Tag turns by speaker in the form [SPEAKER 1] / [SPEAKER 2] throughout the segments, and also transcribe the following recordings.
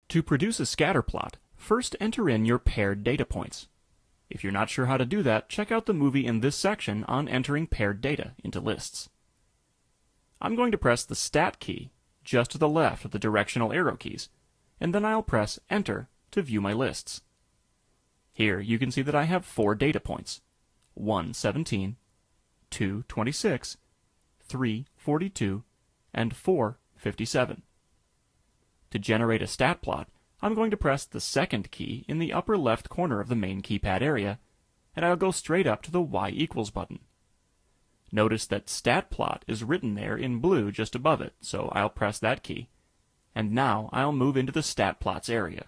[SPEAKER 1] To produce a scatter plot, first enter in your paired data points. If you're not sure how to do that, check out the movie in this section on entering paired data into lists. I'm going to press the Stat key just to the left of the directional arrow keys, and then I'll press Enter to view my lists. Here you can see that I have 4 data points: 1, 17, 2, 26, 3, 42, and 4, 57. To generate a stat plot, I'm going to press the second key in the upper left corner of the main keypad area, and I'll go straight up to the Y equals button. Notice that Stat Plot is written there in blue just above it, so I'll press that key. And now I'll move into the Stat Plots area.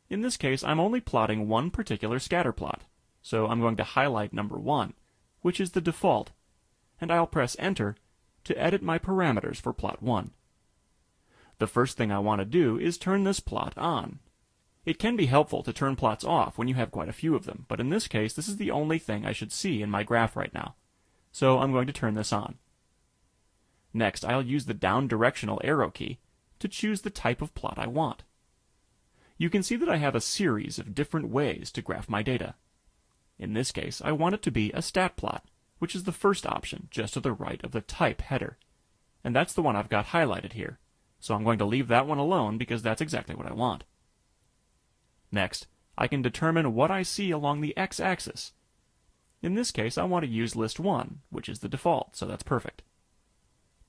[SPEAKER 1] In this case, I'm only plotting one particular scatter plot, so I'm going to highlight number 1, which is the default, and I'll press Enter to edit my parameters for plot 1. The first thing I want to do is turn this plot on. It can be helpful to turn plots off when you have quite a few of them, but in this case, this is the only thing I should see in my graph right now. So I'm going to turn this on. Next, I'll use the down directional arrow key to choose the type of plot I want. You can see that I have a series of different ways to graph my data. In this case, I want it to be a stat plot, which is the first option just to the right of the type header. And that's the one I've got highlighted here, so I'm going to leave that one alone because that's exactly what I want. Next, I can determine what I see along the x-axis. In this case, I want to use list 1, which is the default, so that's perfect.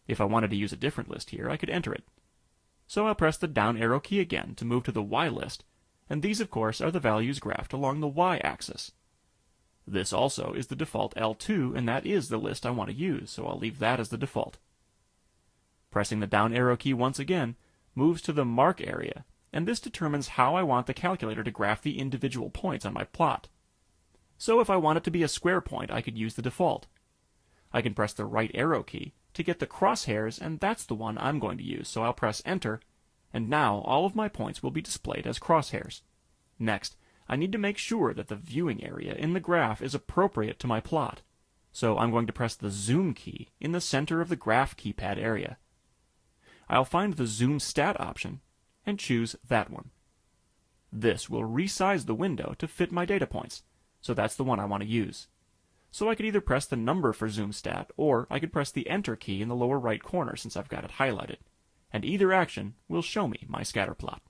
[SPEAKER 1] If I wanted to use a different list here, I could enter it. So I'll press the down arrow key again to move to the Y list, and these, of course, are the values graphed along the Y-axis. This also is the default L2, and that is the list I want to use, so I'll leave that as the default. Pressing the down arrow key once again moves to the Mark area, and this determines how I want the calculator to graph the individual points on my plot. So if I want it to be a square point, I could use the default. I can press the right arrow key to get the crosshairs, and that's the one I'm going to use, so I'll press Enter, and now all of my points will be displayed as crosshairs. Next, I need to make sure that the viewing area in the graph is appropriate to my plot, so I'm going to press the Zoom key in the center of the graph keypad area. I'll find the Zoom Stat option and choose that one. This will resize the window to fit my data points, so that's the one I want to use. So I could either press the number for Zoom Stat, or I could press the Enter key in the lower right corner since I've got it highlighted, and either action will show me my scatter plot.